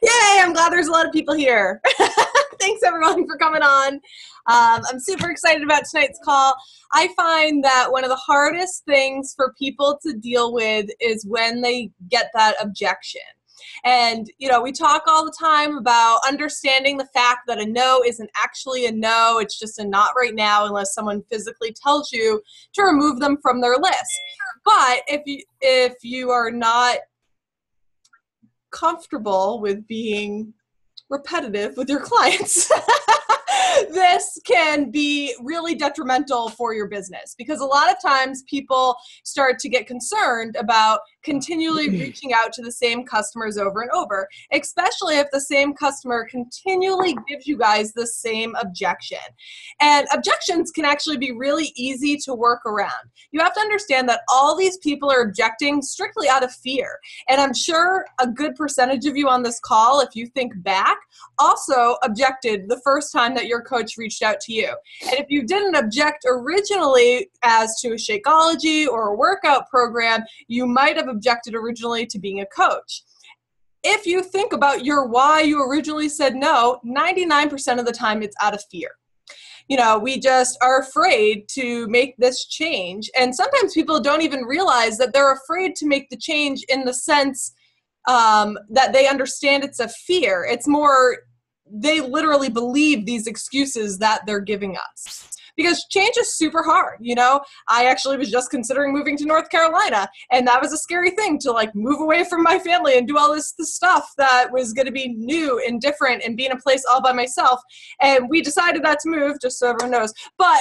Yay, I'm glad there's a lot of people here. Thanks everyone for coming on. I'm super excited about tonight's call. I find that one of the hardest things for people to deal with is when they get that objection. And, you know, we talk all the time about understanding the fact that a no isn't actually a no. It's just a not right now unless someone physically tells you to remove them from their list. But if you are not comfortable with being repetitive with your clients, this can be really detrimental for your business, because a lot of times people start to get concerned about continually reaching out to the same customers over and over, especially if the same customer continually gives you guys the same objection. And objections can actually be really easy to work around. You have to understand that all these people are objecting strictly out of fear. And I'm sure a good percentage of you on this call, if you think back, also objected the first time that your coach reached out to you. And if you didn't object originally as to a Shakeology or a workout program, you might have objected originally to being a coach. If you think about your why you originally said no, 99% of the time it's out of fear. You know, we just are afraid to make this change. And sometimes people don't even realize that they're afraid to make the change in the sense that they understand it's a fear. It's more, they literally believe these excuses that they're giving us. Because change is super hard, you know? I actually was just considering moving to North Carolina, and that was a scary thing, to like move away from my family and do all this stuff that was gonna be new and different and be in a place all by myself. And we decided not to move, just so everyone knows. But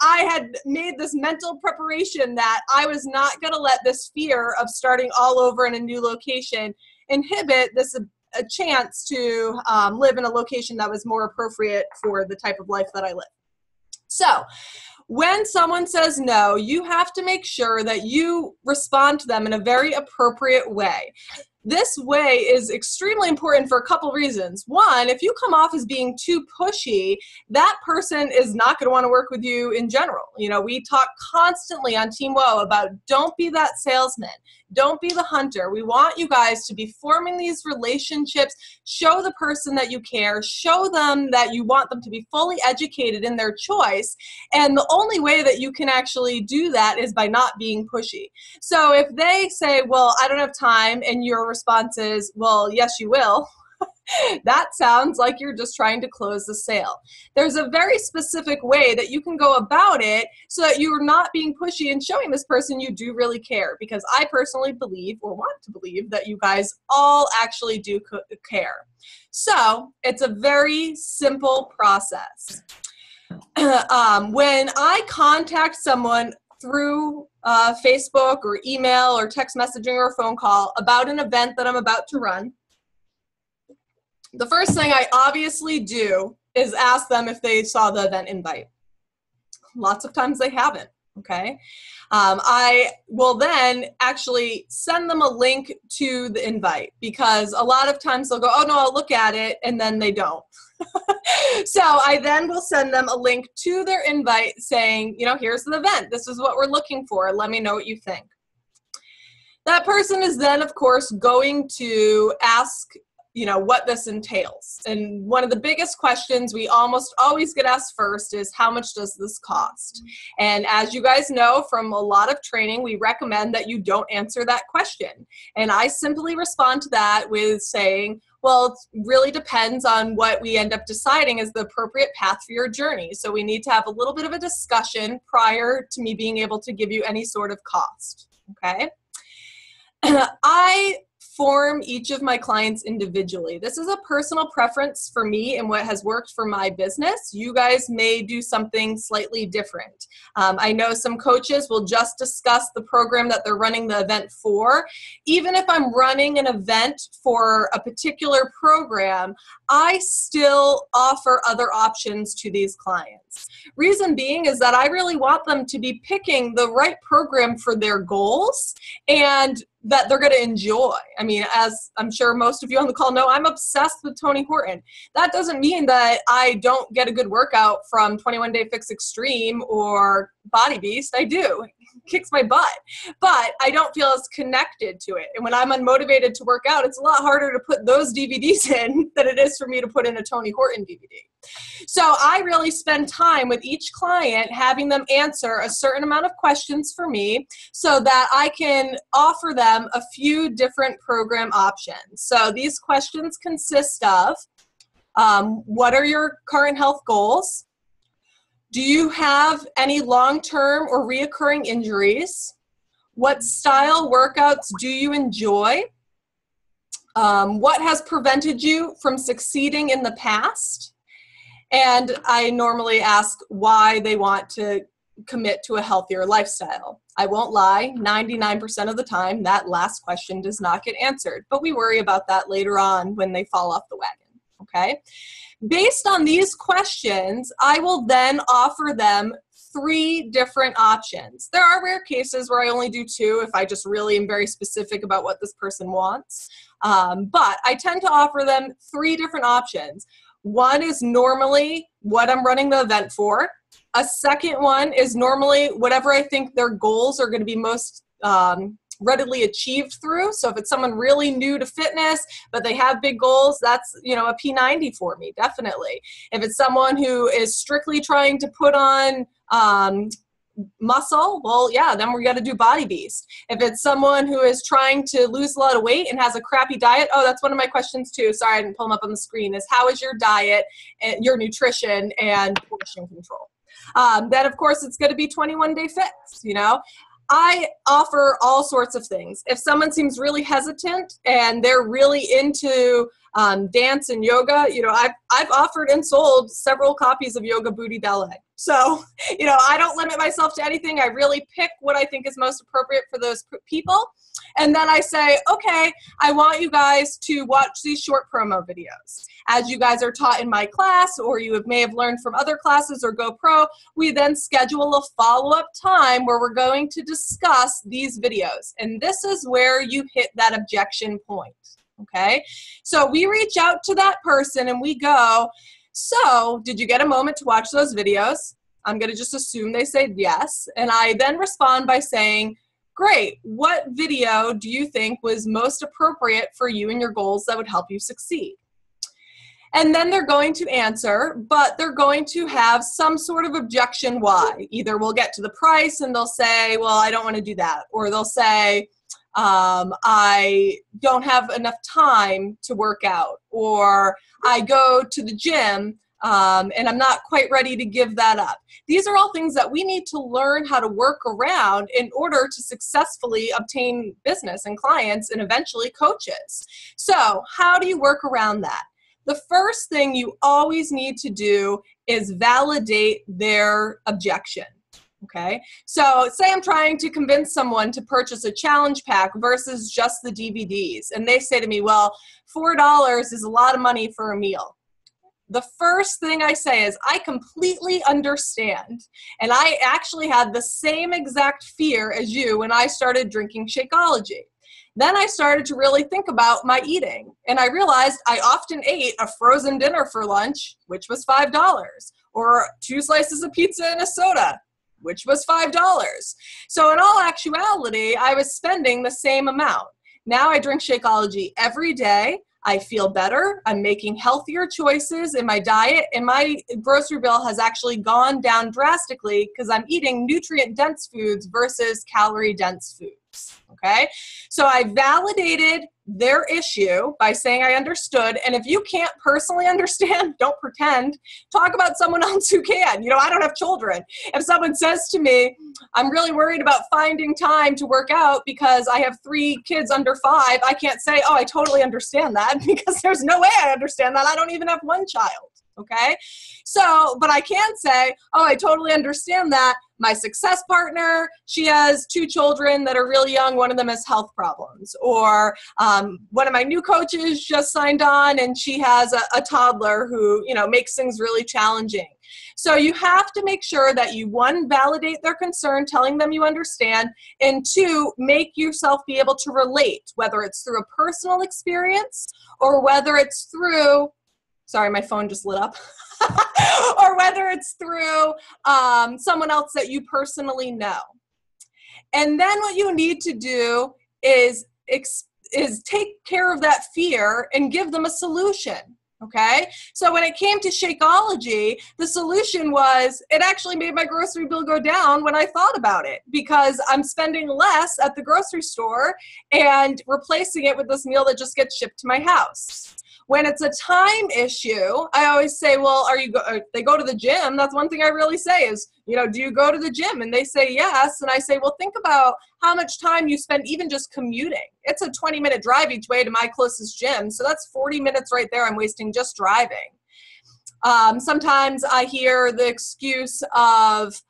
I had made this mental preparation that I was not gonna let this fear of starting all over in a new location inhibit this a chance to live in a location that was more appropriate for the type of life that I live. So when someone says no, you have to make sure that you respond to them in a very appropriate way. This way is extremely important for a couple reasons. One, if you come off as being too pushy, that person is not going to want to work with you in general. You know, we talk constantly on Team Woe about don't be that salesman. Don't be the hunter. We want you guys to be forming these relationships. Show the person that you care. Show them that you want them to be fully educated in their choice. And the only way that you can actually do that is by not being pushy. So if they say, well, I don't have time, and your response is, well, yes, you will, that sounds like you're just trying to close the sale. There's a very specific way that you can go about it so that you're not being pushy and showing this person you do really care, because I personally believe, or want to believe, that you guys all actually do care. So it's a very simple process. When I contact someone through Facebook or email or text messaging or a phone call about an event that I'm about to run, the first thing I obviously do is ask them if they saw the event invite. Lots of times they haven't, okay? I will then actually send them a link to the invite, because a lot of times they'll go, oh no, I'll look at it, and then they don't. So I then will send them a link to their invite saying, you know, here's the event. This is what we're looking for. Let me know what you think. That person is then, of course, going to ask, you know, what this entails. And one of the biggest questions we almost always get asked first is, how much does this cost? And as you guys know from a lot of training, we recommend that you don't answer that question. And I simply respond to that with saying, well, it really depends on what we end up deciding is the appropriate path for your journey. So we need to have a little bit of a discussion prior to me being able to give you any sort of cost, okay? I form each of my clients individually. This is a personal preference for me and what has worked for my business. You guys may do something slightly different. I know some coaches will just discuss the program that they're running the event for. Even if I'm running an event for a particular program, I still offer other options to these clients. Reason being is that I really want them to be picking the right program for their goals and that they're going to enjoy. I mean, as I'm sure most of you on the call know, I'm obsessed with Tony Horton. That doesn't mean that I don't get a good workout from 21 Day Fix Extreme or Body Beast. I do. kicks my butt, but I don't feel as connected to it. And when I'm unmotivated to work out, it's a lot harder to put those DVDs in than it is for me to put in a Tony Horton DVD. So I really spend time with each client having them answer a certain amount of questions for me so that I can offer them a few different program options. So these questions consist of, what are your current health goals? Do you have any long-term or reoccurring injuries? What style workouts do you enjoy? What has prevented you from succeeding in the past? And I normally ask why they want to commit to a healthier lifestyle. I won't lie, 99% of the time, that last question does not get answered, but we worry about that later on when they fall off the wagon, okay? Based on these questions, I will then offer them 3 different options. There are rare cases where I only do 2 if I just really am very specific about what this person wants, but I tend to offer them 3 different options. One is normally what I'm running the event for. A second one is normally whatever I think their goals are going to be most readily achieved through. So if it's someone really new to fitness, but they have big goals, that's, you know, a P90 for me, definitely. If it's someone who is strictly trying to put on muscle, well, yeah, then we got to do Body Beast. If it's someone who is trying to lose a lot of weight and has a crappy diet, oh, that's one of my questions too. Sorry, I didn't pull them up on the screen, is how is your diet and your nutrition and portion control? Then of course it's going to be 21-day fix, you know. I offer all sorts of things. If someone seems really hesitant and they're really into dance and yoga, you know, I've offered and sold several copies of Yoga Booty Ballet. So, you know, I don't limit myself to anything. I really pick what I think is most appropriate for those people. And then I say, okay, I want you guys to watch these short promo videos. As you guys are taught in my class, or you may have learned from other classes or GoPro, we then schedule a follow-up time where we're going to discuss these videos. And this is where you hit that objection point, okay? So we reach out to that person and we go, so did you get a moment to watch those videos? I'm going to just assume they say yes. And I then respond by saying, great, what video do you think was most appropriate for you and your goals that would help you succeed? And then they're going to answer, but they're going to have some sort of objection why. Either we'll get to the price and they'll say, well, I don't want to do that. Or they'll say, I don't have enough time to work out. Or I go to the gym and I'm not quite ready to give that up. These are all things that we need to learn how to work around in order to successfully obtain business and clients and eventually coaches. So how do you work around that? The first thing you always need to do is validate their objection. Okay, so say I'm trying to convince someone to purchase a challenge pack versus just the DVDs, and they say to me, well, $4 is a lot of money for a meal. The first thing I say is, I completely understand, and I actually had the same exact fear as you when I started drinking Shakeology. Then I started to really think about my eating, and I realized I often ate a frozen dinner for lunch, which was $5, or 2 slices of pizza and a soda, which was $5. So in all actuality, I was spending the same amount. Now I drink Shakeology every day. I feel better. I'm making healthier choices in my diet, and my grocery bill has actually gone down drastically because I'm eating nutrient-dense foods versus calorie-dense foods. Okay? So I validated their issue by saying I understood, and if you can't personally understand, don't pretend. Talk about someone else who can. You know, I don't have children. If someone says to me, I'm really worried about finding time to work out because I have 3 kids under 5, I can't say, oh, I totally understand that, because there's no way I understand that. I don't even have 1 child. Okay? So, but I can say, oh, I totally understand that. My success partner, she has 2 children that are really young. One of them has health problems. Or one of my new coaches just signed on and she has a toddler who, you know, makes things really challenging. So you have to make sure that you, 1, validate their concern, telling them you understand, and 2, make yourself be able to relate, whether it's through a personal experience or whether it's through, sorry, my phone just lit up, or whether it's through someone else that you personally know. And then what you need to do is take care of that fear and give them a solution. Okay, so when it came to Shakeology, the solution was it actually made my grocery bill go down when I thought about it, because I'm spending less at the grocery store and replacing it with this meal that just gets shipped to my house. When it's a time issue, I always say, well, they go to the gym. That's one thing I really say is, do you go to the gym? And they say yes. And I say, well, think about how much time you spend even just commuting. It's a 20-minute drive each way to my closest gym. So that's 40 minutes right there I'm wasting just driving. Sometimes I hear the excuse of,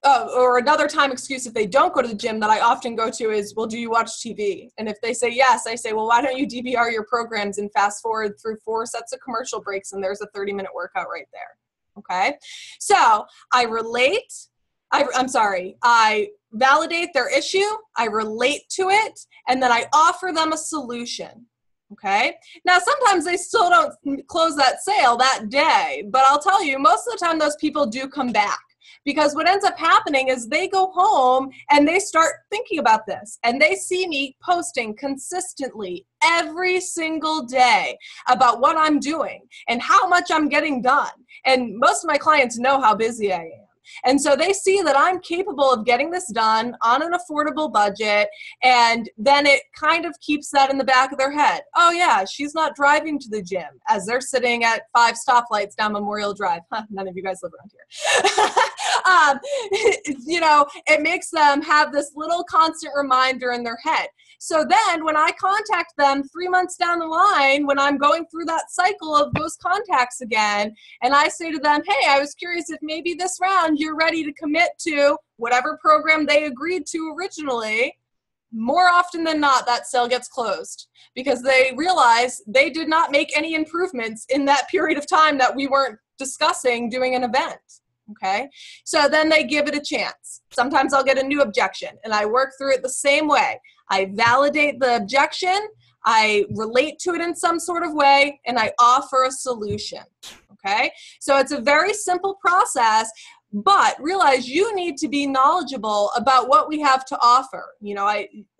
or another time excuse if they don't go to the gym that I often go to is, well, do you watch TV? And if they say yes, I say, well, why don't you DVR your programs and fast forward through 4 sets of commercial breaks and there's a 30-minute workout right there. Okay? So I validate their issue, I relate to it, and then I offer them a solution. Okay. Now, sometimes they still don't close that sale that day, but I'll tell you, most of the time those people do come back. Because what ends up happening is they go home and they start thinking about this, and they see me posting consistently every single day about what I'm doing and how much I'm getting done. And most of my clients know how busy I am. And so they see that I'm capable of getting this done on an affordable budget, and then it kind of keeps that in the back of their head. Oh yeah, she's not driving to the gym as they're sitting at 5 stoplights down Memorial Drive. None of you guys live around here. It makes them have this little constant reminder in their head. So then when I contact them 3 months down the line, when I'm going through that cycle of those contacts again, and I say to them, hey, I was curious if maybe this round you're ready to commit to whatever program they agreed to originally, more often than not, that sale gets closed because they realize they did not make any improvements in that period of time that we weren't discussing doing an event. Okay, so then they give it a chance. Sometimes I'll get a new objection and I work through it the same way. I validate the objection, I relate to it in some sort of way, and I offer a solution. Okay, so it's a very simple process, but realize you need to be knowledgeable about what we have to offer.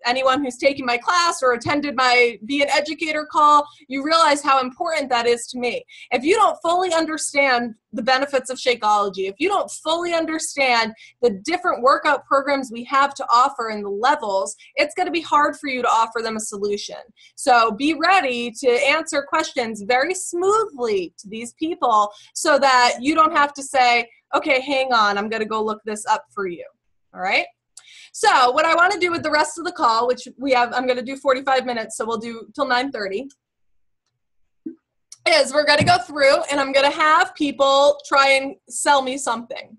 Anyone who's taken my class or attended my Be an Educator call, you realize how important that is to me. If you don't fully understand the benefits of Shakeology, if you don't fully understand the different workout programs we have to offer and the levels, it's going to be hard for you to offer them a solution. So be ready to answer questions very smoothly to these people so that you don't have to say, okay, hang on, I'm going to go look this up for you. All right? So what I want to do with the rest of the call, which I'm going to do 45 minutes, so we'll do till 9:30, is we're going to go through and I'm going to have people try and sell me something.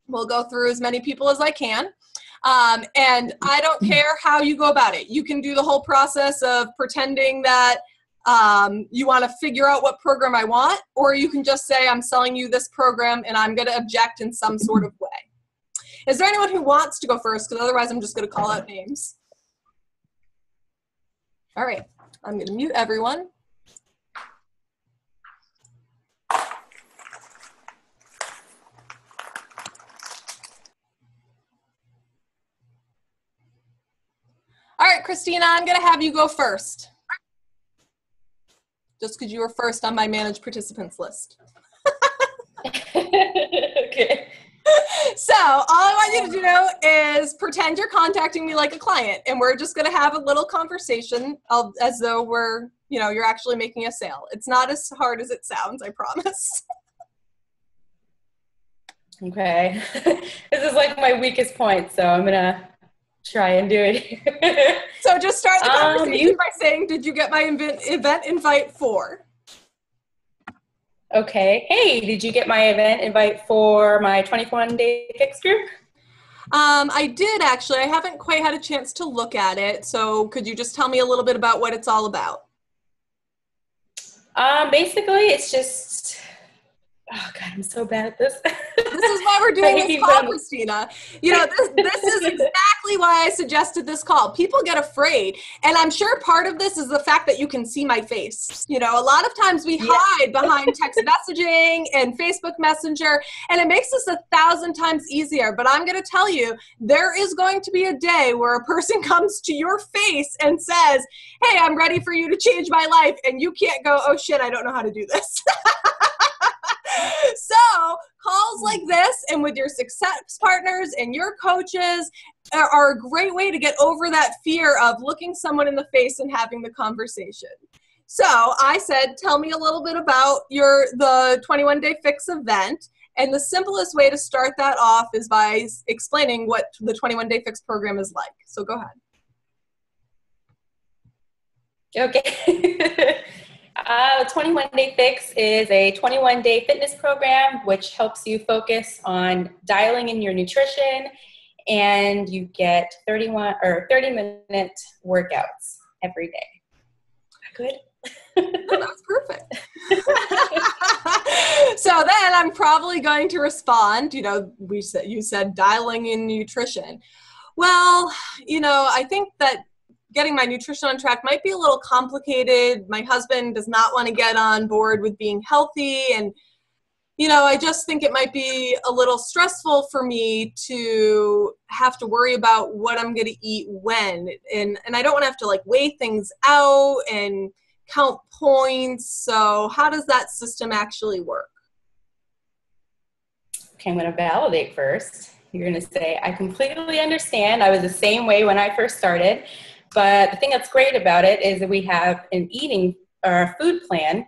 We'll go through as many people as I can. And I don't care how you go about it. You can do the whole process of pretending that you want to figure out what program I want, or you can just say, I'm selling you this program and I'm going to object in some sort of way. Is there anyone who wants to go first? Because otherwise I'm just going to call out names. All right, I'm going to mute everyone. All right, Christina, I'm going to have you go first. Just because you were first on my managed participants list. Okay. So all I want you to do is pretend you're contacting me like a client, and we're just going to have a little conversation as though you're actually making a sale. It's not as hard as it sounds, I promise. Okay. This is like my weakest point, so I'm going to try and do it. So just start the conversation by saying, did you get my event invite for? Okay. Hey, did you get my event invite for my 21-day fix group? I did actually. I haven't quite had a chance to look at it. So could you just tell me a little bit about what it's all about? Basically, it's just, oh God, I'm so bad at this. This is why we're doing this call, Christina. This is exactly exactly why I suggested this call. People get afraid. And I'm sure part of this is the fact that you can see my face. You know, a lot of times we hide behind text messaging and Facebook Messenger, and it makes this 1,000 times easier. But I'm going to tell you, there is going to be a day where a person comes to your face and says, hey, I'm ready for you to change my life. And you can't go, oh shit, I don't know how to do this. So calls like this and with your success partners and your coaches are a great way to get over that fear of looking someone in the face and having the conversation. So I said, tell me a little bit about the 21-Day Fix event. And the simplest way to start that off is by explaining what the 21-Day Fix program is like. So go ahead. Okay. 21-Day Fix is a 21-day fitness program which helps you focus on dialing in your nutrition, and you get 30-minute workouts every day. Good. Oh, that's perfect. So then I'm probably going to respond, you know, you said dialing in nutrition. Well, you know, I think that getting my nutrition on track might be a little complicated. My husband does not want to get on board with being healthy. And, you know, I just think it might be a little stressful for me to have to worry about what I'm going to eat when. And I don't want to have to like weigh things out and count points. So how does that system actually work? Okay, I'm going to validate first. You're going to say, I completely understand. I was the same way when I first started. But the thing that's great about it is that we have an eating or a food plan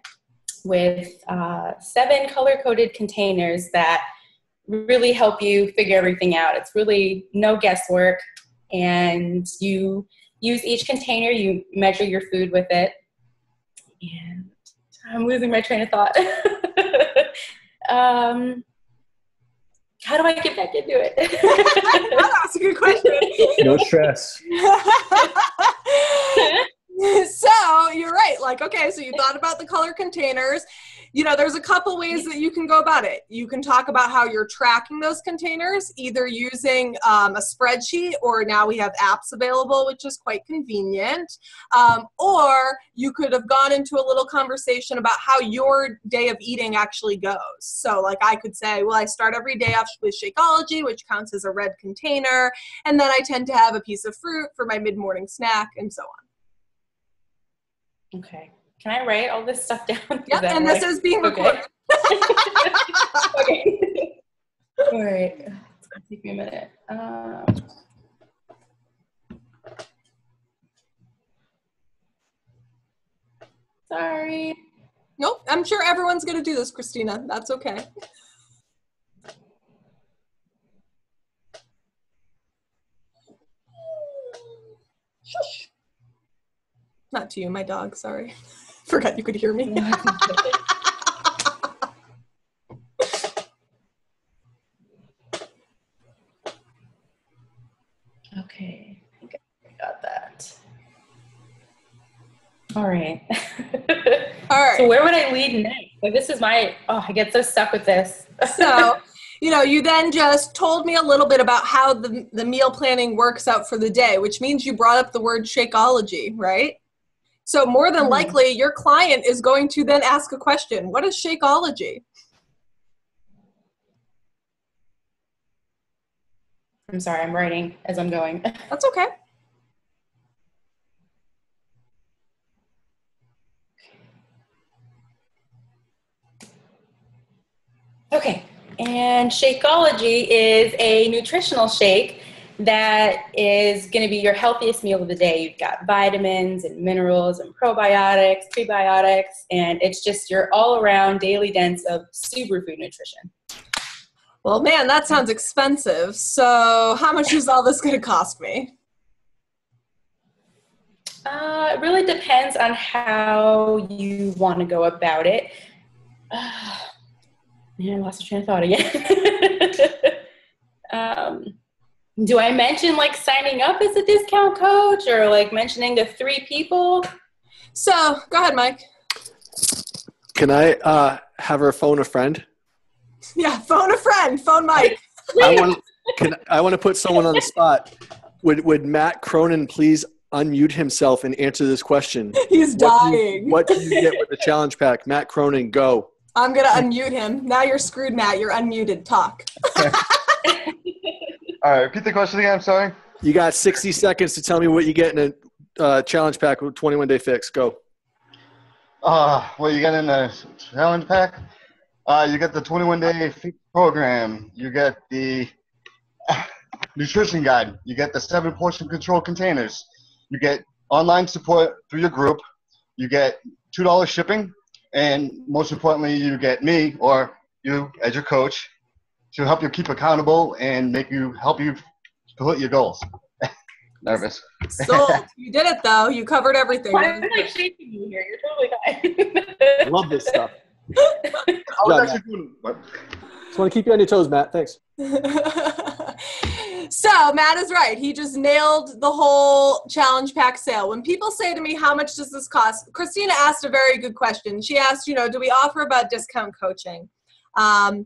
with 7 color-coded containers that really help you figure everything out. It's really no guesswork, and you use each container, you measure your food with it. And I'm losing my train of thought. How do I get back into it? That's a good question. No stress. So you're right. Like, okay, so you thought about the color containers. You know, there's a couple ways that you can go about it. You can talk about how you're tracking those containers, either using a spreadsheet, or now we have apps available, which is quite convenient. Or you could have gone into a little conversation about how your day of eating actually goes. So like I could say, well, I start every day off with Shakeology, which counts as a red container. And then I tend to have a piece of fruit for my mid-morning snack and so on. Okay. Can I write all this stuff down? Yep, and this is being recorded. Okay. All right. It's going to take me a minute. Sorry. Nope, I'm sure everyone's going to do this, Christina. That's okay. Shush. Not to you, my dog, sorry. Forgot you could hear me. Okay, I think I got that. All right. All right. So where would I lead next? Like, this is I get so stuck with this. So, you know, you then just told me a little bit about how the meal planning works out for the day, which means you brought up the word Shakeology, right? So more than likely, your client is going to then ask a question. What is Shakeology? I'm sorry, I'm writing as I'm going. That's okay. Okay, and Shakeology is a nutritional shake that is going to be your healthiest meal of the day. You've got vitamins and minerals and probiotics, prebiotics, and it's just your all-around daily dense of superfood nutrition. Well, man, that sounds expensive. So how much is all this going to cost me? It really depends on how you want to go about it. Man, I lost the train of thought again. Do I mention like signing up as a discount coach, or like mentioning to 3 people? So go ahead, Mike. Can I have her phone a friend? Yeah, phone a friend. Phone Mike. I want to put someone on the spot. Would Matt Cronin please unmute himself and answer this question? He's dying. What do you get with the challenge pack? Matt Cronin, go. I'm going to unmute him. Now you're screwed, Matt. You're unmuted. Talk. All right, repeat the question again. I'm sorry. You got 60 seconds to tell me what you get in a challenge pack with 21-day fix. Go. What you get in the challenge pack? You get the 21-day fix program. You get the nutrition guide. You get the 7 portion control containers. You get online support through your group. You get $2 shipping. And most importantly, you get me or you as your coach to help you keep accountable and help you complete your goals. Nervous. Sold. You did it, though. You covered everything. I'm like shaking you here. You're totally fine. I love this stuff. I was actually doing Just want to keep you on your toes, Matt. Thanks. So Matt is right. He just nailed the whole challenge pack sale. When people say to me, how much does this cost? Christina asked a very good question. She asked, do we offer about discount coaching? I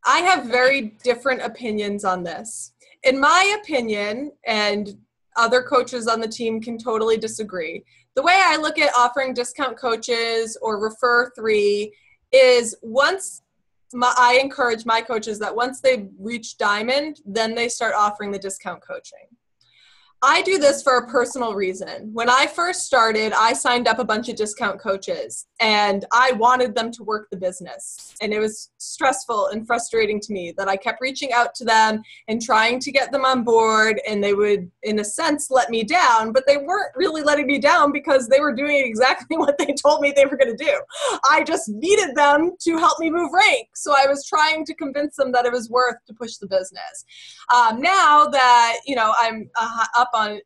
have very different opinions on this. In my opinion, and other coaches on the team can totally disagree, the way I look at offering discount coaches or refer 3 is I encourage my coaches that once they reach diamond, then they start offering the discount coaching. I do this for a personal reason. When I first started, I signed up a bunch of discount coaches and I wanted them to work the business. And it was stressful and frustrating to me that I kept reaching out to them and trying to get them on board, and they would, in a sense, let me down, but they weren't really letting me down because they were doing exactly what they told me they were going to do. I just needed them to help me move rank. So I was trying to convince them that it was worth to push the business. Now that, I'm up on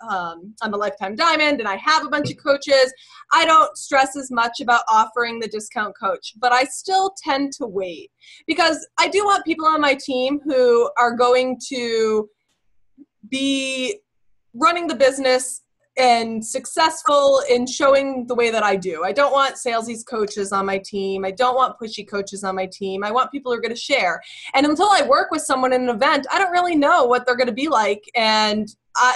I'm a lifetime diamond and I have a bunch of coaches, I don't stress as much about offering the discount coach, but I still tend to wait because I do want people on my team who are going to be running the business and successful in showing the way that I do. I don't want salesy coaches on my team. I don't want pushy coaches on my team. I want people who are going to share. And until I work with someone in an event, I don't really know what they're going to be like. And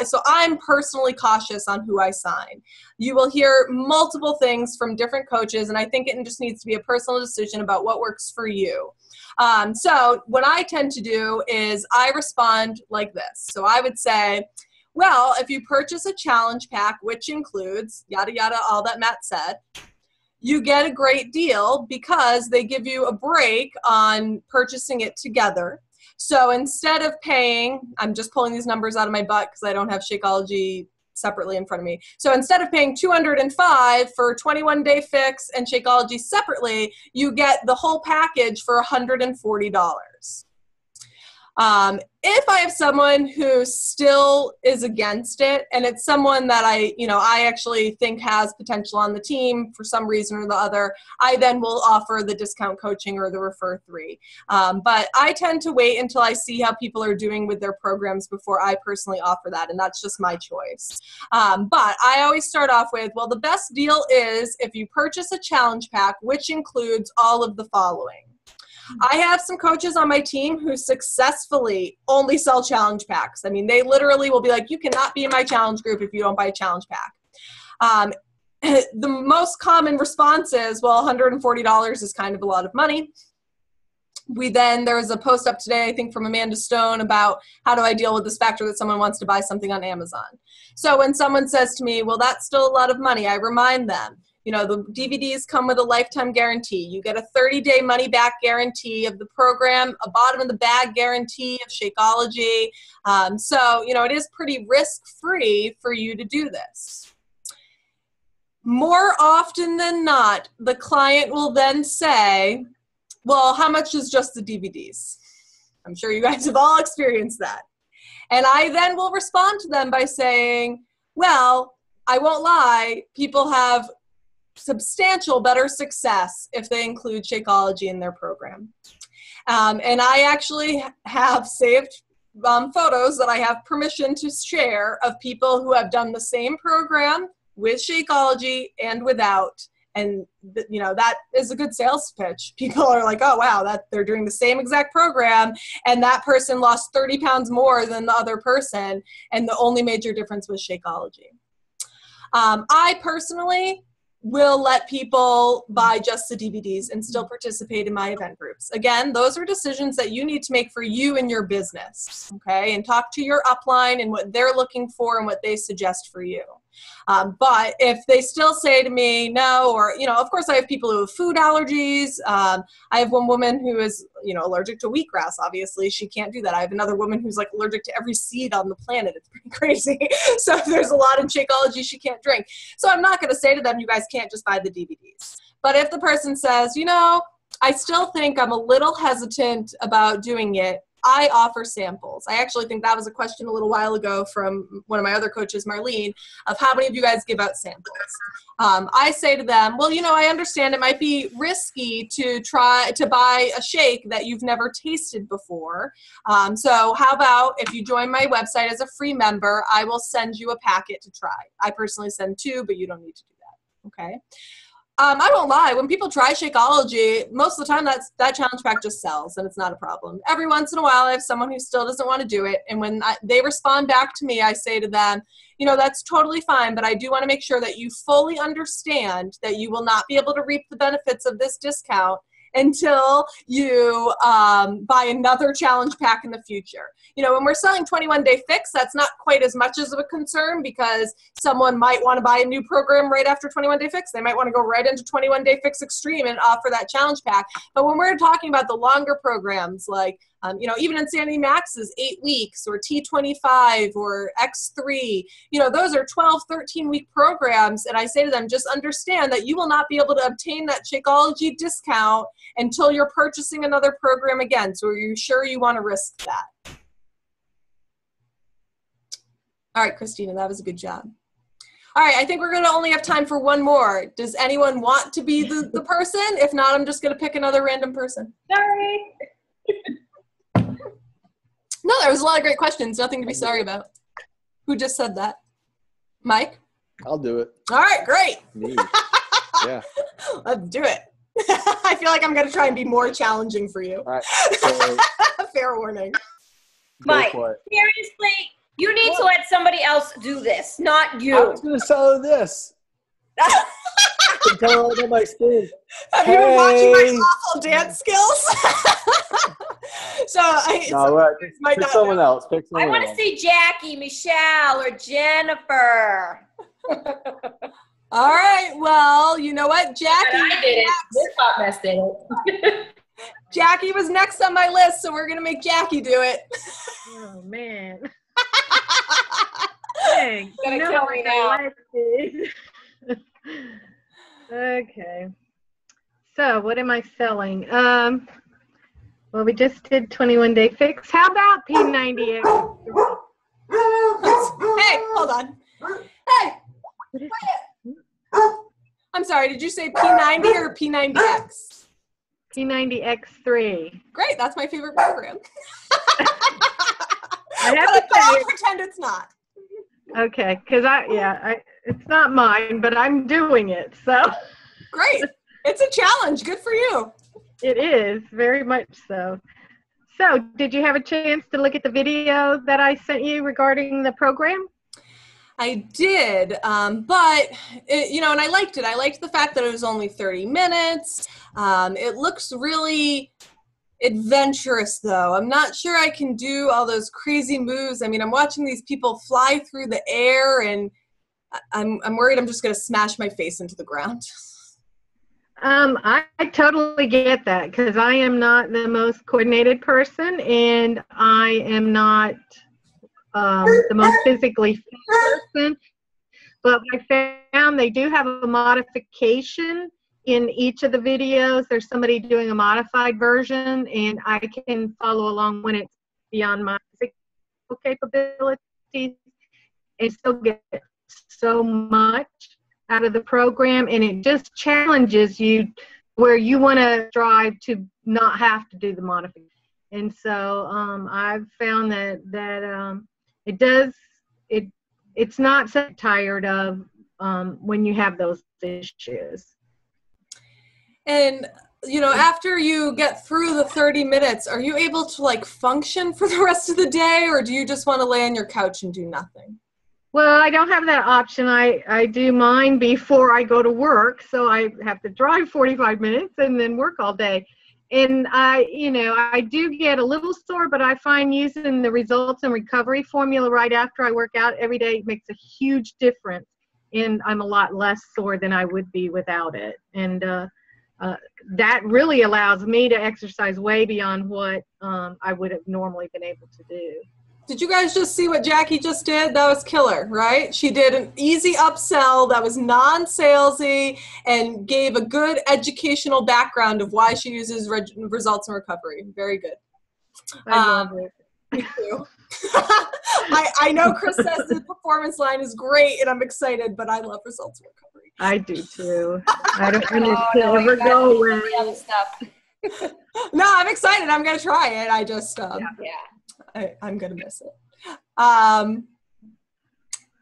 so I'm personally cautious on who I sign. You will hear multiple things from different coaches, and I think it just needs to be a personal decision about what works for you. So what I tend to do is I respond like this. So I would say, well, if you purchase a challenge pack, which includes yada, yada, all that Matt said, you get a great deal because they give you a break on purchasing it together. So instead of paying, I'm just pulling these numbers out of my butt because I don't have Shakeology separately in front of me. So instead of paying $205 for 21-day fix and Shakeology separately, you get the whole package for $140. If I have someone who still is against it, and it's someone that I actually think has potential on the team for some reason or the other, I then will offer the discount coaching or the refer 3. But I tend to wait until I see how people are doing with their programs before I personally offer that, and that's just my choice. But I always start off with, well, the best deal is if you purchase a challenge pack, which includes all of the following. I have some coaches on my team who successfully only sell challenge packs. I mean, they literally will be like, you cannot be in my challenge group if you don't buy a challenge pack. The most common response is, well, $140 is kind of a lot of money. There was a post up today, I think from Amanda Stone, about how do I deal with this factor that someone wants to buy something on Amazon. So when someone says to me, well, that's still a lot of money, I remind them, the DVDs come with a lifetime guarantee. You get a 30-day money-back guarantee of the program, a bottom-of-the-bag guarantee of Shakeology. So, it is pretty risk-free for you to do this. More often than not, the client will then say, well, how much is just the DVDs? I'm sure you guys have all experienced that. And I then will respond to them by saying, well, I won't lie, people have substantial better success if they include Shakeology in their program. And I actually have saved photos that I have permission to share of people who have done the same program with Shakeology and without, And you know, that is a good sales pitch. People are like, oh wow, that they're doing the same exact program, and that person lost 30 pounds more than the other person, and the only major difference was Shakeology. I personally will let people buy just the DVDs and still participate in my event groups. Again, those are decisions that you need to make for you and your business, okay? And talk to your upline and what they're looking for and what they suggest for you. But if they still say to me no, or, you know, of course I have people who have food allergies. I have one woman who is, you know, allergic to wheatgrass, obviously. She can't do that. I have another woman who's like allergic to every seed on the planet. It's pretty crazy. So there's a lot of Shakeology she can't drink. So I'm not going to say to them, you guys can't just buy the DVDs. But if the person says, you know, I still think I'm a little hesitant about doing it, I offer samples. I actually think that was a question a little while ago from one of my other coaches, Marlene, of how many of you guys give out samples. I say to them, well, you know, I understand it might be risky to try to buy a shake that you've never tasted before. So how about if you join my website as a free member, I will send you a packet to try. I personally send 2, but you don't need to do that, okay? I won't lie, when people try Shakeology, most of the time that challenge pack just sells and it's not a problem. Every once in a while I have someone who still doesn't want to do it, and when they respond back to me, I say to them, you know, that's totally fine, but I do want to make sure that you fully understand that you will not be able to reap the benefits of this discount until you buy another challenge pack in the future. You know, when we're selling 21-day fix, that's not quite as much as of a concern because someone might want to buy a new program right after 21-day fix. They might want to go right into 21-day fix extreme and offer that challenge pack. But when we're talking about the longer programs, like you know, even Insanity Max's 8 weeks or T25 or X3, you know, those are 12, 13-week programs. And I say to them, just understand that you will not be able to obtain that Shakeology discount until you're purchasing another program again. So are you sure you want to risk that? All right, Christina, that was a good job. All right, I think we're going to only have time for one more. Does anyone want to be the person? If not, I'm just going to pick another random person. Sorry. No, there was a lot of great questions. Nothing to be sorry about. Who just said that? Mike? I'll do it. All right, great. Me. Yeah. Let's do it. I feel like I'm going to try and be more challenging for you. All right. So, fair warning. Mike, seriously, you need to let somebody else do this, not you. I was going to sell this. Tell them my skills. Have you been watching my awful dance skills? Pick someone else. I want to see Jackie, Michelle, or Jennifer. All right. Well, you know what, Jackie. And I did it. This hot mess did it. Jackie was next on my list, so we're gonna make Jackie do it. Oh man. Dang, Gonna kill me now. Okay. So what am I selling? Well, we just did 21-day fix. How about P90X? Hey, hold on. Hey. I'm sorry, did you say P90 or P90X? P90X3. Great, that's my favorite program. I have to I'll pretend it's not. Okay, because it's not mine, but I'm doing it, so. Great. It's a challenge. Good for you. It is, very much so. So, did you have a chance to look at the video that I sent you regarding the program? I did, but, you know, and I liked it. I liked the fact that it was only 30 minutes. It looks really adventurous, though. I'm not sure I can do all those crazy moves. I mean, I'm watching these people fly through the air, and I'm worried I'm just going to smash my face into the ground. I totally get that because I am not the most coordinated person, and I am not the most physically fit person. But I found they do have a modification in each of the videos. There's somebody doing a modified version, and I can follow along when it's beyond my physical capabilities and still get so much out of the program, and it just challenges you where you want to strive to not have to do the modification. And so I've found that it's not so tired of when you have those issues. And, you know, after you get through the 30 minutes, are you able to like function for the rest of the day, or do you just want to lay on your couch and do nothing? Well, I don't have that option. I do mine before I go to work, so I have to drive 45 minutes and then work all day. And I do get a little sore, but I find using the results and recovery formula right after I work out every day makes a huge difference. And I'm a lot less sore than I would be without it. And that really allows me to exercise way beyond what I would have normally been able to do. Did you guys just see what Jackie just did? That was killer, right? She did an easy upsell that was non-salesy and gave a good educational background of why she uses results and recovery. Very good. I love it. Me too. I know Chris says the performance line is great and I'm excited, but I love results and recovery. I do too. I don't want it to ever go away. The other stuff. No, I'm excited. I'm going to try it. I just, Yeah. I'm going to miss it. Jackie,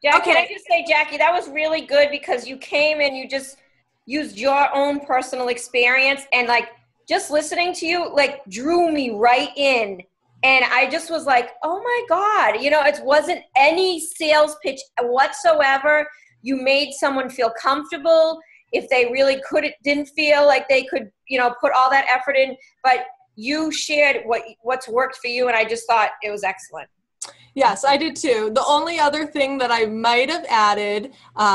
Okay. can I just say, Jackie, that was really good because you came and you just used your own personal experience, and like just listening to you like drew me right in. And I just was like, oh my God, you know, it wasn't any sales pitch whatsoever. You made someone feel comfortable if they really didn't feel like they could, you know, put all that effort in, but you shared what's worked for you, and I just thought it was excellent. Yes, I did too. The only other thing that I might have added,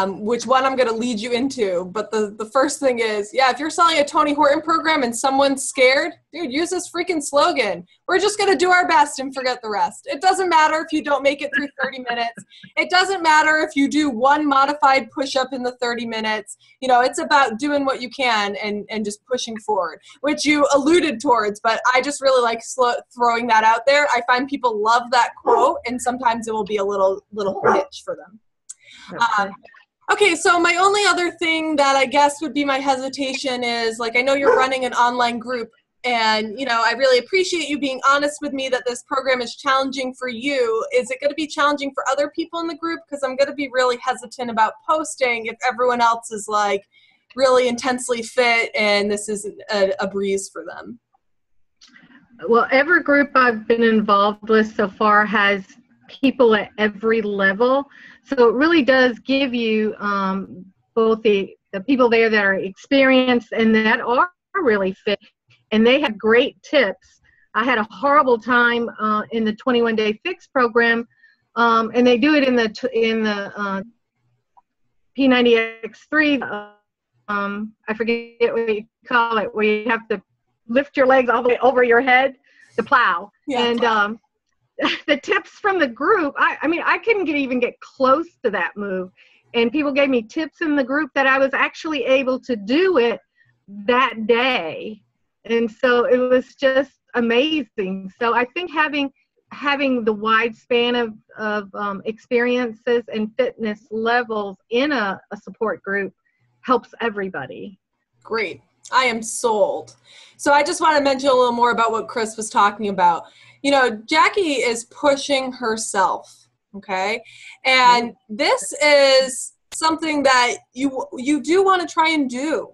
which one I'm going to lead you into, but the first thing is, yeah, if you're selling a Tony Horton program and someone's scared, dude, use this freaking slogan. We're just going to do our best and forget the rest. It doesn't matter if you don't make it through 30 minutes. It doesn't matter if you do one modified push-up in the 30 minutes. You know, it's about doing what you can and just pushing forward, which you alluded towards, but I just really like throwing that out there. I find people love that quote, and sometimes it will be a little hitch for them. Okay, so my only other thing that I guess would be my hesitation is, like, I know you're running an online group, and, you know, I really appreciate you being honest with me that this program is challenging for you. Is it going to be challenging for other people in the group? Because I'm going to be really hesitant about posting if everyone else is, like, really intensely fit and this is a breeze for them. Well, every group I've been involved with so far has people at every level. So it really does give you both the people there that are experienced and that are really fit. And they have great tips. I had a horrible time in the 21-day fix program, and they do it in the P90X3. I forget what you call it, where you have to lift your legs all the way over your head, the plow. Yeah. And the tips from the group, I mean, I couldn't even get close to that move. And people gave me tips in the group that I was actually able to do it that day. And so it was just amazing. So I think having the wide span of experiences and fitness levels in a support group helps everybody. Great. I am sold. So I just want to mention a little more about what Chris was talking about. You know, Jackie is pushing herself, okay? And this is something that you do want to try and do.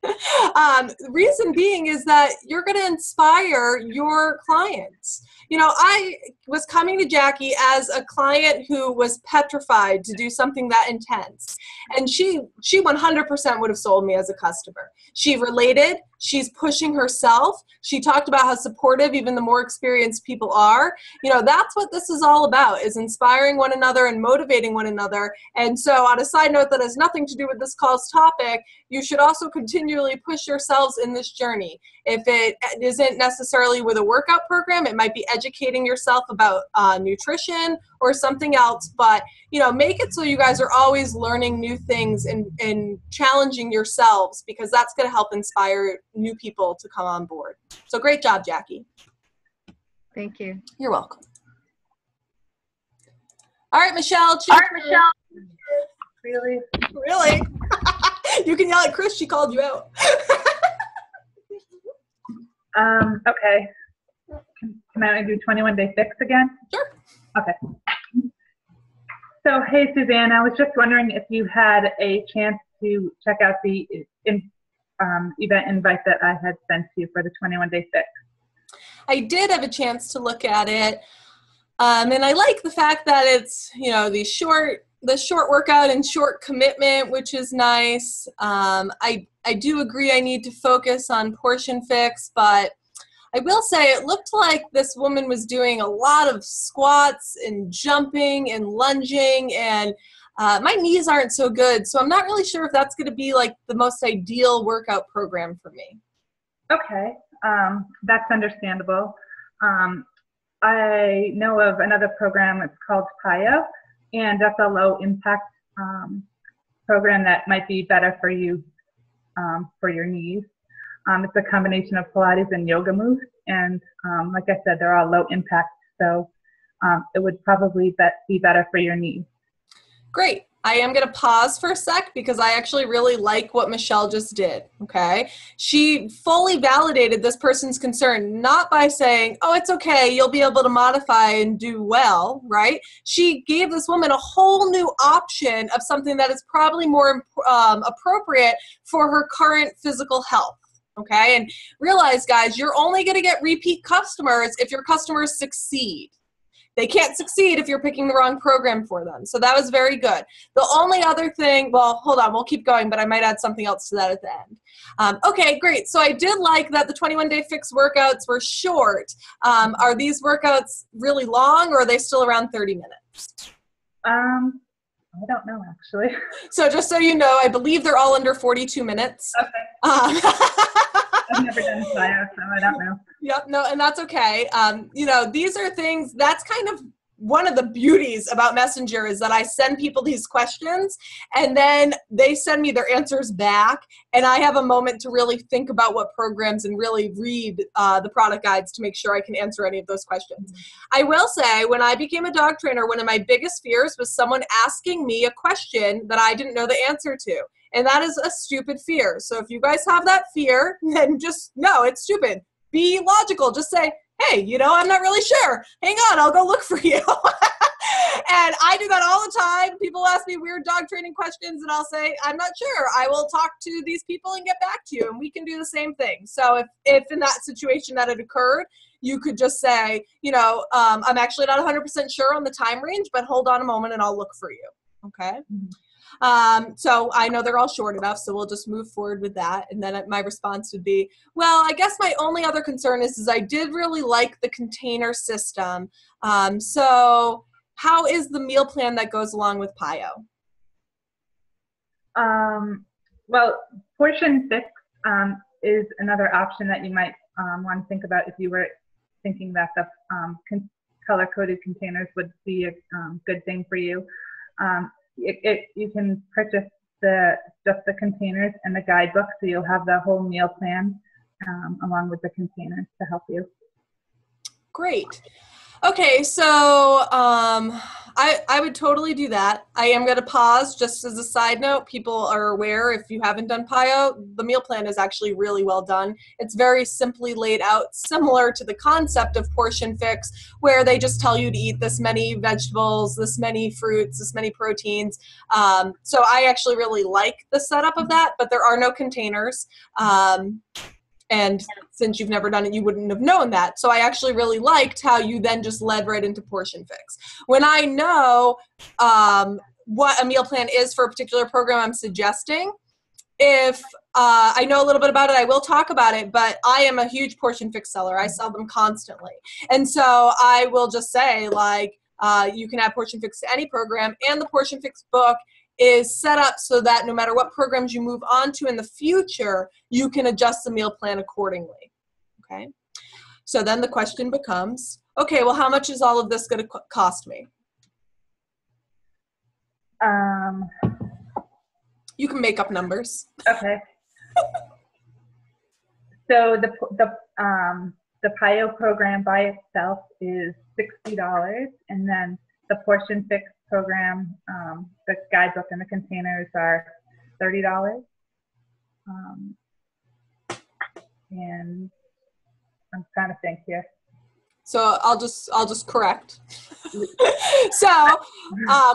The reason being is that you're going to inspire your clients. You know, I was coming to Jackie as a client who was petrified to do something that intense. And she 100% would have sold me as a customer. She related. She's pushing herself. She talked about how supportive even the more experienced people are. You know, that's what this is all about, is inspiring one another and motivating one another. And so on a side note that has nothing to do with this call's topic, you should also continually push yourselves in this journey. If it isn't necessarily with a workout program, it might be educating yourself about nutrition or something else. But, you know, make it so you guys are always learning new things and challenging yourselves, because that's going to help inspire new people to come on board. So great job, Jackie. Thank you. You're welcome. All right, Michelle. Really? Really? You can yell at Chris. She called you out. Okay. Can I do 21-day fix again? Sure. Okay. So, hey, Suzanne, I was just wondering if you had a chance to check out the event invite that I had sent to you for the 21-day fix. I did have a chance to look at it. And I like the fact that it's, you know, the short workout and short commitment, which is nice. I do agree I need to focus on portion fix, but I will say it looked like this woman was doing a lot of squats and jumping and lunging, and my knees aren't so good, so I'm not really sure if that's going to be like the most ideal workout program for me. Okay, that's understandable. I know of another program, it's called H.E.A.L, and that's a low impact program that might be better for you, for your knees. It's a combination of Pilates and yoga moves, and like I said, they're all low impact, so it would probably be better for your knees. Great. I am going to pause for a sec because I actually really like what Michelle just did, okay? She fully validated this person's concern, not by saying, oh, it's okay, you'll be able to modify and do well, right? She gave this woman a whole new option of something that is probably more appropriate for her current physical health, okay? And realize, guys, you're only going to get repeat customers if your customers succeed. They can't succeed if you're picking the wrong program for them. So that was very good. The only other thing, well, hold on, we'll keep going, but I might add something else to that at the end. Okay, great. So I did like that the 21-day fix workouts were short. Are these workouts really long, or are they still around 30 minutes? I don't know, actually. So just so you know, I believe they're all under 42 minutes. Okay. I've never done H.E.A.L, so I don't know. Yep, no, and that's okay. You know, these are things, that's kind of one of the beauties about Messenger is that I send people these questions and then they send me their answers back, and I have a moment to really think about what programs and really read the product guides to make sure I can answer any of those questions. I will say, when I became a dog trainer, one of my biggest fears was someone asking me a question that I didn't know the answer to. And that is a stupid fear. So if you guys have that fear, then just know it's stupid. Be logical. Just say, hey, you know, I'm not really sure. Hang on, I'll go look for you. And I do that all the time. People ask me weird dog training questions, and I'll say, I'm not sure. I will talk to these people and get back to you, and we can do the same thing. So if in that situation that had occurred, you could just say, you know, I'm actually not 100% sure on the time range, but hold on a moment and I'll look for you. Okay? So I know they're all short enough, so we'll just move forward with that. And then my response would be, well, I guess my only other concern is I did really like the container system. So how is the meal plan that goes along with H.E.A.L? Well, portion fix is another option that you might want to think about if you were thinking that the color-coded containers would be a good thing for you. You can purchase just the containers and the guidebook, so you'll have the whole meal plan along with the containers to help you. Great. Okay, so I would totally do that. I am going to pause just as a side note. People are aware, if you haven't done H.E.A.L, the meal plan is actually really well done. It's very simply laid out, similar to the concept of portion fix, where they just tell you to eat this many vegetables, this many fruits, this many proteins. So I actually really like the setup of that, but there are no containers. And since you've never done it, you wouldn't have known that. So I actually really liked how you then just led right into portion fix. When I know what a meal plan is for a particular program I'm suggesting, if I know a little bit about it, I will talk about it, but I am a huge portion fix seller. I sell them constantly. And so I will just say, like, you can add portion fix to any program, and the portion fix book is set up so that no matter what programs you move on to in the future, you can adjust the meal plan accordingly, okay? So then the question becomes, okay, well, how much is all of this going to cost me? You can make up numbers. Okay. So the H.E.A.L program by itself is $60, and then the portion fix program, the guidebook and the containers are $30. And I'm trying to think here. So I'll just correct. So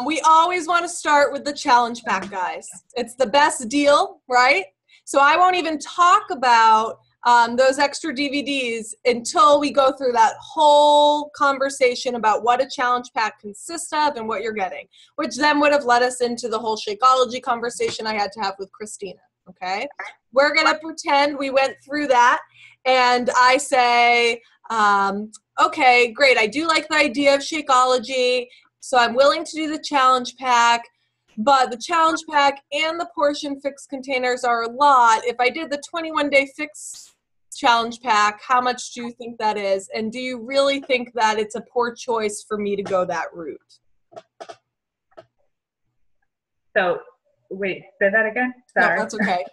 we always want to start with the challenge pack, guys. It's the best deal, right? So I won't even talk about those extra DVDs until we go through that whole conversation about what a challenge pack consists of and what you're getting, which then would have led us into the whole Shakeology conversation I had to have with Christina, okay? We're going to pretend we went through that, and I say, okay, great, I do like the idea of Shakeology, so I'm willing to do the challenge pack. But the challenge pack and the portion fix containers are a lot. If I did the 21-day fix challenge pack, how much do you think that is? And do you really think that it's a poor choice for me to go that route? So, wait, say that again? Sorry. No, that's okay.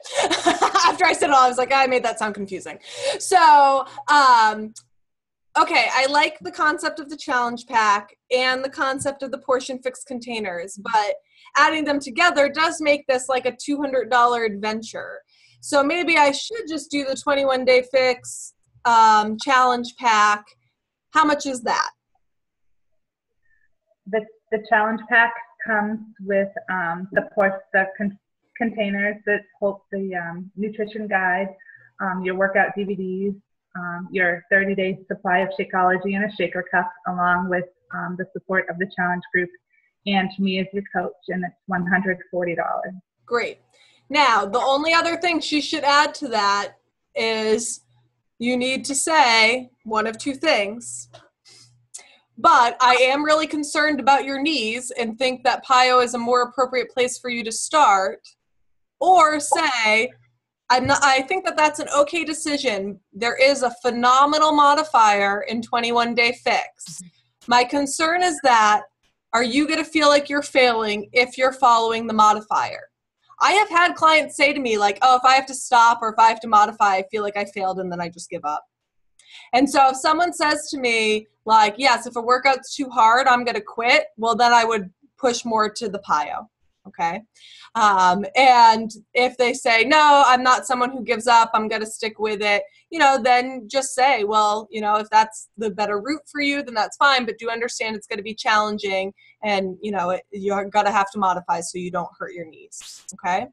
After I said it all, I was like, I made that sound confusing. So, okay, I like the concept of the challenge pack and the concept of the portion fix containers, but adding them together does make this like a $200 adventure. So maybe I should just do the 21-day fix challenge pack. How much is that? The challenge pack comes with containers that hold the nutrition guide, your workout DVDs, your 30-day supply of Shakeology and a shaker cup, along with the support of the challenge group and me as your coach, and it's $140. Great. Now, the only other thing she should add to that is you need to say one of two things. But I am really concerned about your knees and think that PIO is a more appropriate place for you to start. Or say, I think that that's an okay decision. There is a phenomenal modifier in 21-day fix. My concern is that, are you going to feel like you're failing if you're following the modifier? I have had clients say to me like, oh, if I have to stop or if I have to modify, I feel like I failed and then I just give up. And so if someone says to me like, yes, if a workout's too hard, I'm going to quit, well, then I would push more to the PIO. Okay. And if they say, no, I'm not someone who gives up, I'm going to stick with it, then just say, well, if that's the better route for you, then that's fine. But do understand it's going to be challenging and, you're going to have to modify so you don't hurt your knees. Okay.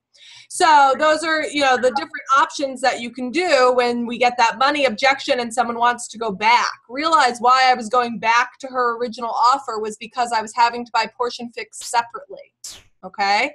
So those are, the different options that you can do when we get that money objection and someone wants to go back. Realize why I was going back to her original offer was because I was having to buy portion fix separately. Okay.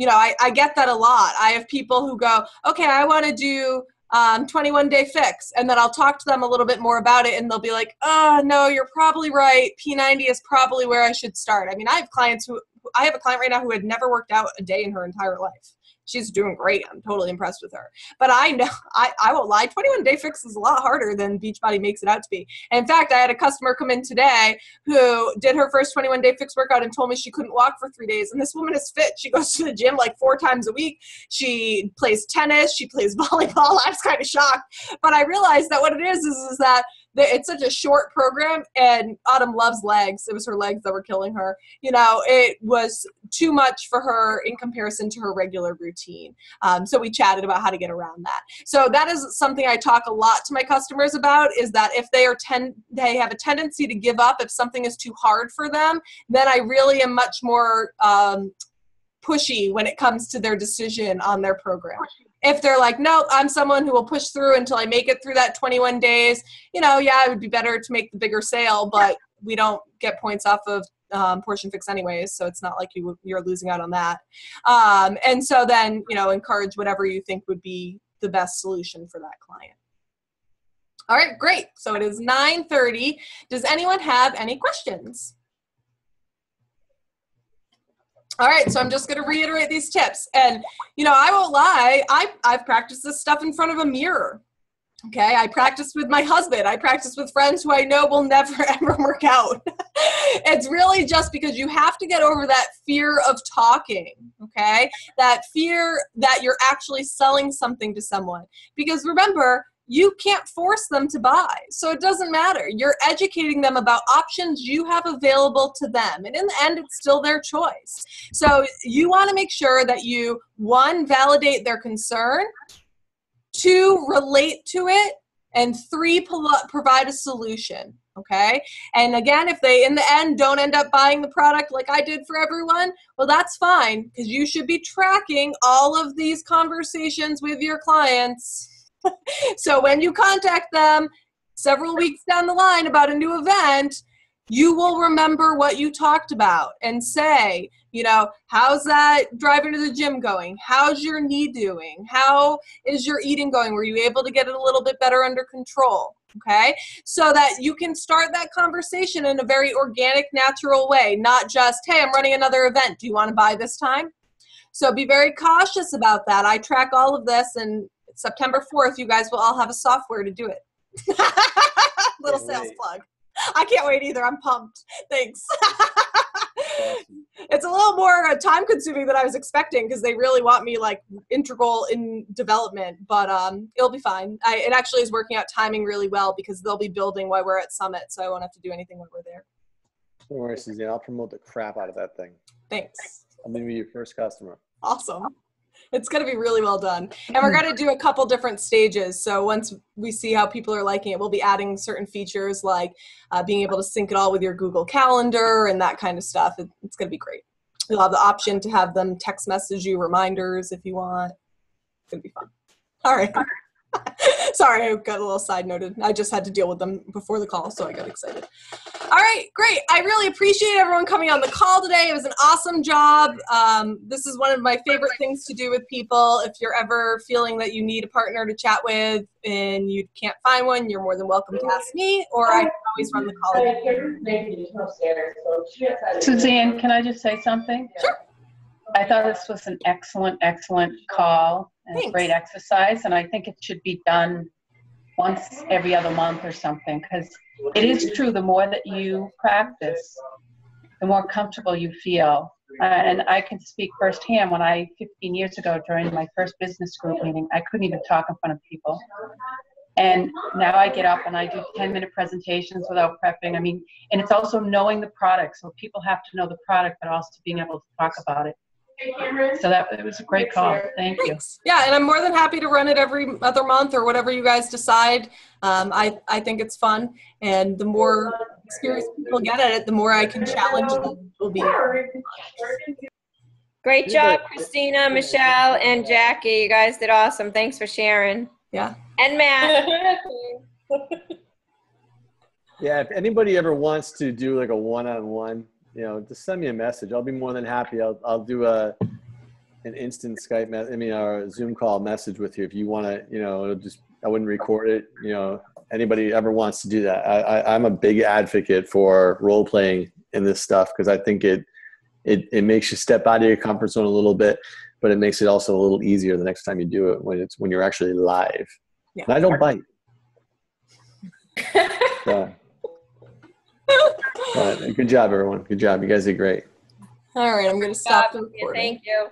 I get that a lot. I have people who go, okay, I want to do 21-day fix. And then I'll talk to them a little bit more about it. And they'll be like, oh, no, you're probably right. P90 is probably where I should start. I mean, I have a client right now who had never worked out a day in her entire life. She's doing great. I'm totally impressed with her. But I know, I won't lie, 21-day fix is a lot harder than Beachbody makes it out to be. And in fact, I had a customer come in today who did her first 21-day fix workout and told me she couldn't walk for 3 days. And this woman is fit. She goes to the gym like 4 times a week. She plays tennis. She plays volleyball. I was kind of shocked. But I realized that what it is that it's such a short program, and Autumn loves legs. It was her legs that were killing her. It was too much for her in comparison to her regular routine. So we chatted about how to get around that. So that is something I talk a lot to my customers about, is that if they have a tendency to give up if something is too hard for them, then I really am much more pushy when it comes to their decision on their program. If they're like, no, I'm someone who will push through until I make it through that 21 days, it would be better to make the bigger sale, but we don't get points off of portion fix anyways, so it's not like you're losing out on that. And so then, encourage whatever you think would be the best solution for that client. All right, great. So it is 9:30. Does anyone have any questions? All right, so I'm just going to reiterate these tips. And, I won't lie, I've practiced this stuff in front of a mirror. Okay, I practiced with my husband. I practiced with friends who I know will never, ever work out. It's really just because you have to get over that fear of talking, okay? That fear that you're actually selling something to someone. Because remember, you can't force them to buy. So it doesn't matter. You're educating them about options you have available to them. And in the end, it's still their choice. So you want to make sure that you, 1, validate their concern, 2, relate to it, and 3, provide a solution. Okay. And again, if they in the end don't end up buying the product like I did for everyone, well, that's fine, because you should be tracking all of these conversations with your clients. So when you contact them several weeks down the line about a new event, you will remember what you talked about and say, you know, how's that driving to the gym going? How's your knee doing? How is your eating going? Were you able to get it a little bit better under control? Okay, so that you can start that conversation in a very organic, natural way, not just, hey, I'm running another event. Do you want to buy this time? So be very cautious about that. I track all of this, and September 4th, you guys will all have a software to do it. Little sales plug. I can't wait either. I'm pumped. Thanks. Awesome. It's a little more time consuming than I was expecting, because they really want me like integral in development, but it'll be fine. It actually is working out timing really well, because they'll be building while we're at Summit, so I won't have to do anything when we're there. Don't worry, Suzanne. I'll promote the crap out of that thing. Thanks. I'm going to be your first customer. Awesome. It's going to be really well done. And we're going to do a couple different stages. So once we see how people are liking it, we'll be adding certain features like being able to sync it all with your Google Calendar and that kind of stuff. It's going to be great. You'll have the option to have them text message you reminders if you want. It's going to be fun. All right. Sorry, I got a little side noted. I just had to deal with them before the call, so I got excited. All right, great. I really appreciate everyone coming on the call today. It was an awesome job. This is one of my favorite things to do with people. If you're ever feeling that you need a partner to chat with and you can't find one, you're more than welcome to ask me, or I can always run the call. Suzanne, can I just say something? Sure. I thought this was an excellent, excellent call and Thanks. a great exercise, and I think it should be done once every other month or something, because it is true, the more that you practice, the more comfortable you feel. And I can speak firsthand. When 15 years ago, during my first business group meeting, I couldn't even talk in front of people. And now I get up and I do 10-minute presentations without prepping. I mean, and it's also knowing the product. So people have to know the product, but also being able to talk about it. So it was a great call. Thank you. Thanks. Yeah, and I'm more than happy to run it every other month or whatever you guys decide. I think it's fun, and the more experienced people get at it, the more I can challenge them. Will be. Great job, Christina, Michelle, and Jackie. You guys did awesome. Thanks for sharing. Yeah. And Matt. Yeah, if anybody ever wants to do like a one-on-one, you know, just send me a message. I'll be more than happy. I'll do an instant Skype, or a Zoom call message with you if you want to. You know, I wouldn't record it. You know, anybody ever wants to do that. I'm a big advocate for role playing in this stuff, because I think it makes you step out of your comfort zone a little bit, but it makes it also a little easier the next time you do it when you're actually live. Yeah. And I don't bite. Good job, everyone. Good job. You guys did great. All right, I'm going to stop the recording. Thank you.